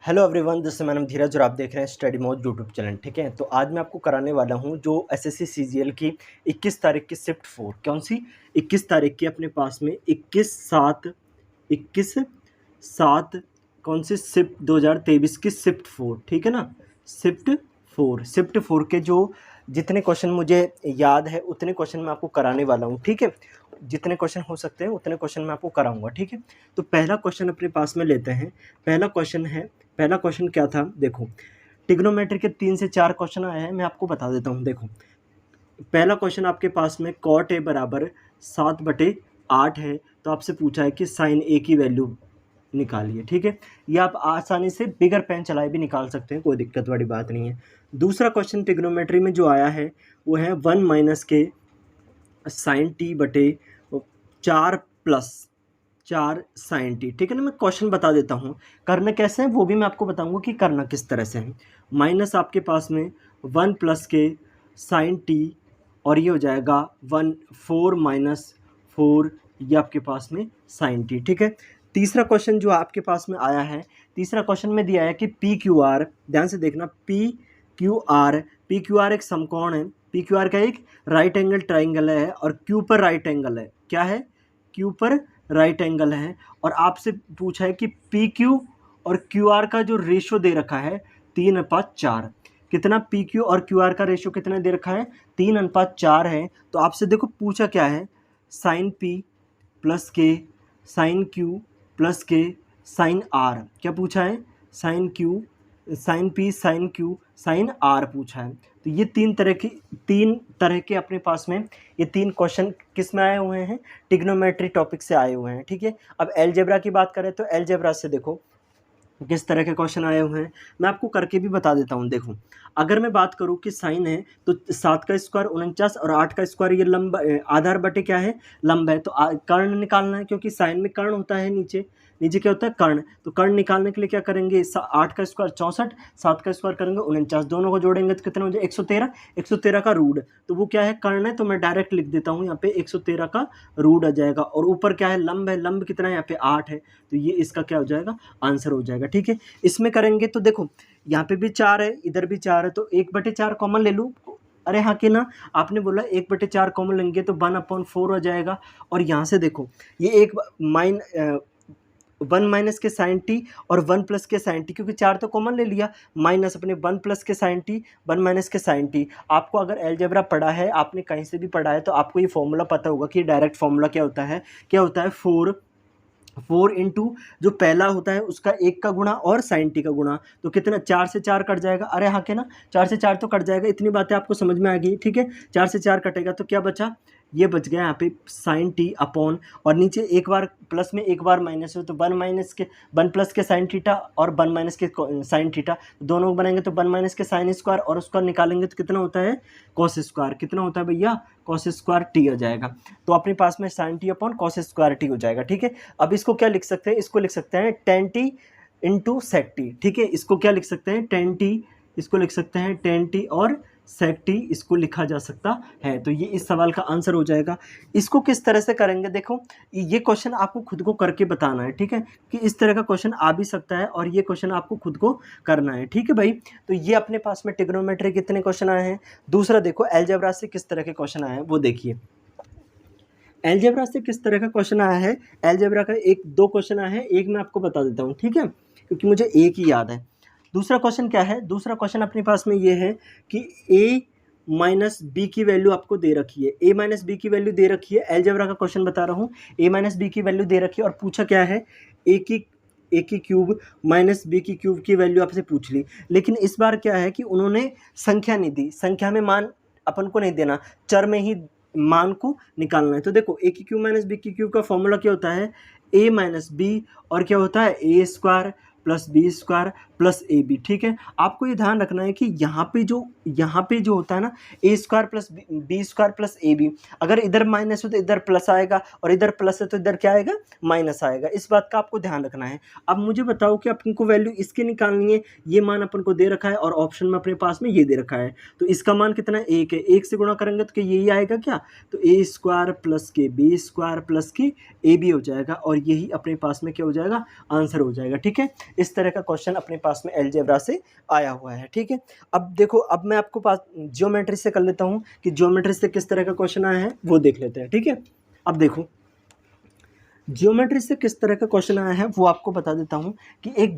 Hello everyone, this is madam Dheeraj और आप देख रहे हैं स्टडी मोड यूट्यूब चैनल। ठीक है, तो आज मैं आपको कराने वाला हूं जो एसएससी सीजीएल की 21 तारीख की शिफ्ट 4। कौन सी 21 तारीख की? अपने पास में 21/7 कौन सी शिफ्ट 2023 की शिफ्ट 4। ठीक है ना, शिफ्ट 4 के जो जितने क्वेश्चन मुझे याद है उतने क्वेश्चन मैं आपको कराने वाला हूँ। ठीक है, जितने क्वेश्चन हो सकते हैं उतने क्वेश्चन मैं आपको कराऊंगा। ठीक है, तो पहला क्वेश्चन अपने पास में लेते हैं। पहला क्वेश्चन क्या था? देखो, ट्रिग्नोमेट्री के 3 से 4 क्वेश्चन आए हैं, मैं आपको बता देता हूँ। देखो, पहला क्वेश्चन आपके पास में कॉट ए बराबर 7/8 है, तो आपसे पूछा है कि साइन ए की वैल्यू निकालिए। ठीक है, ये आप आसानी से बिगर पेन चलाए भी निकाल सकते हैं, कोई दिक्कत वाली बात नहीं है। दूसरा क्वेश्चन ट्रिग्नोमेट्री में जो आया है वो है 1 माइनस के साइन टी बटे 4 साइन टी। ठीक है ना, मैं क्वेश्चन बता देता हूँ, करना कैसे है वो भी मैं आपको बताऊंगा कि करना किस तरह से है। माइनस आपके पास में 1 प्लस के साइन टी और ये हो जाएगा 4 ये आपके पास में साइन टी। ठीक है, तीसरा क्वेश्चन जो आपके पास में आया है, तीसरा क्वेश्चन में दिया है कि पी क्यू आर, ध्यान से देखना, पी क्यू आर एक समकोण है। पी क्यू आर का एक राइट एंगल ट्राइंगल है और क्यू पर राइट एंगल है। क्या है? क्यू पर राइट एंगल है। और आपसे पूछा है कि पी क्यू और क्यू आर का जो रेशो दे रखा है 3:4। कितना पी क्यू और क्यू आर का रेशो कितना दे रखा है? 3:4 है। तो आपसे देखो पूछा क्या है, साइन पी प्लस के साइन क्यू प्लस के साइन आर। क्या पूछा है? Sine Q, sine P, sine Q, sine R पूछा है। तो ये तीन तरह के अपने पास में ये 3 क्वेश्चन किस में आए हुए हैं? ट्रिग्नोमेट्री टॉपिक से आए हुए हैं। ठीक है, अब अलजेब्रा की बात करें तो अलजेब्रा से देखो किस तरह के क्वेश्चन आए हुए हैं, मैं आपको करके भी बता देता हूँ। देखो, अगर मैं बात करूँ कि साइन है तो 7 का स्क्वायर 49 और 8 का स्क्वायर ये लंब आधार बटे क्या है? लंब है। तो कर्ण निकालना है, क्योंकि साइन में कर्ण होता है, नीचे नीचे क्या होता है? कर्ण। तो कर्ण निकालने के लिए क्या करेंगे? 8 का स्क्वायर 64, 7 का स्क्वायर करेंगे 49, दोनों को जोड़ेंगे तो कितना हो जाए? 113 का रूट। तो वो क्या है? कर्ण है, तो मैं डायरेक्ट लिख देता हूँ यहाँ पे 113 का रूट आ जाएगा। और ऊपर क्या है? लंब है, लंब कितना है यहाँ पे? 8 है। तो ये इसका क्या हो जाएगा? आंसर हो जाएगा। ठीक है, इसमें करेंगे तो देखो यहाँ पे भी 4 है, इधर भी 4 है, तो 1/4 कॉमन ले लूँ। अरे हाँ कि ना, आपने बोला 1/4 कॉमन लेंगे तो 1/4 हो जाएगा। और यहाँ से देखो ये एक 1 माइनस के साइन टी और 1 प्लस के साइन टी, क्योंकि 4 तो कॉमन ले लिया, माइनस अपने 1 प्लस के साइन टी 1 माइनस के साइन टी। आपको अगर अलजेब्रा पढ़ा है, आपने कहीं से भी पढ़ा है, तो आपको ये फॉर्मूला पता होगा कि डायरेक्ट फॉर्मूला क्या होता है? 4 इंटू जो पहला होता है उसका 1 का गुणा और साइन टी का गुणा। तो कितना? 4 से 4 कट जाएगा। अरे हाँ के ना, 4 से 4 तो कट जाएगा। इतनी बातें आपको समझ में आ गई। ठीक है, 4 से 4 कटेगा तो क्या बचा? ये बच गया यहाँ पे साइन टी अपॉन, और नीचे एक बार प्लस में एक बार माइनस हो, तो 1 प्लस के साइन थीटा और 1 माइनस के साइन थीटा, दोनों को बनाएंगे तो 1 माइनस के साइन स्क्वायर, और उसका निकालेंगे तो कितना होता है? Cos square. कितना होता है भैया? कॉस स्क्वायर टी आ जाएगा। तो अपने पास में sine T upon cos square T हो जाएगा। ठीक है, अब इसको क्या लिख सकते हैं? इसको लिख सकते हैं tan T into sec T. ठीक है, इसको क्या लिख सकते हैं? टेन टी, इसको लिख सकते हैं टेन टी और सेक टी, इसको लिखा जा सकता है। तो ये इस सवाल का आंसर हो जाएगा। इसको किस तरह से करेंगे? देखो, ये क्वेश्चन आपको खुद को करके बताना है। ठीक है, कि इस तरह का क्वेश्चन आ भी सकता है और ये क्वेश्चन आपको खुद को करना है। ठीक है भाई, तो ये अपने पास में ट्रिग्नोमेट्री कितने क्वेश्चन आए हैं। दूसरा देखो, अलजेब्रा से किस तरह के क्वेश्चन आए हैं वो देखिए। अलजेब्रा से किस तरह का क्वेश्चन आया है? अलजेब्रा का 1-2 क्वेश्चन आया है, एक मैं आपको बता देता हूँ। ठीक है, क्योंकि मुझे एक ही याद है। दूसरा क्वेश्चन क्या है? दूसरा क्वेश्चन अपने पास में ये है कि ए माइनस बी की वैल्यू आपको दे रखी है। ए माइनस बी की वैल्यू दे रखी है, अलजेब्रा का क्वेश्चन बता रहा हूँ। ए माइनस बी की वैल्यू दे रखी है और पूछा क्या है? ए की क्यूब माइनस बी की क्यूब की वैल्यू आपसे पूछ ली। लेकिन इस बार क्या है कि उन्होंने संख्या नहीं दी, संख्या में मान अपन को नहीं देना, चर में ही मान को निकालना है। तो देखो, ए की क्यूब माइनस बी की क्यूब का फॉर्मूला क्या होता है? ए माइनस बी, और क्या होता है? A square plus B square plus A B. ठीक है, आपको ये ध्यान रखना है कि यहाँ पे जो होता है ना, A square plus B square plus A B, अगर इधर माइनस हो तो इधर प्लस आएगा, और इधर प्लस है तो इधर क्या आएगा? माइनस आएगा। इस बात का आपको ध्यान रखना है। अब मुझे बताओ कि अपन को वैल्यू इसकी निकालनी है। ये मान अपन को दे रखा है और ऑप्शन में अपने पास में ये दे रखा है, तो इसका मान कितना है? 1 है। 1 से गुणा करेंगे तो क्या यही आएगा क्या? तो ए स्क्वायर प्लस के बी स्क्वायर प्लस के ए बी हो जाएगा, और यही अपने पास में क्या हो जाएगा? आंसर हो जाएगा। ठीक है, इस तरह का क्वेश्चन अपने पास में अलजेब्रा से आया हुआ है, ठीक है। अब देखो, अब मैं आपको पास ज्योमेट्री से कर लेता हूँ कि ज्योमेट्री से किस तरह का क्वेश्चन आया है वो देख लेते हैं, ठीक है। अब देखो ज्योमेट्री से किस तरह का क्वेश्चन आया है वो आपको बता देता हूँ कि एक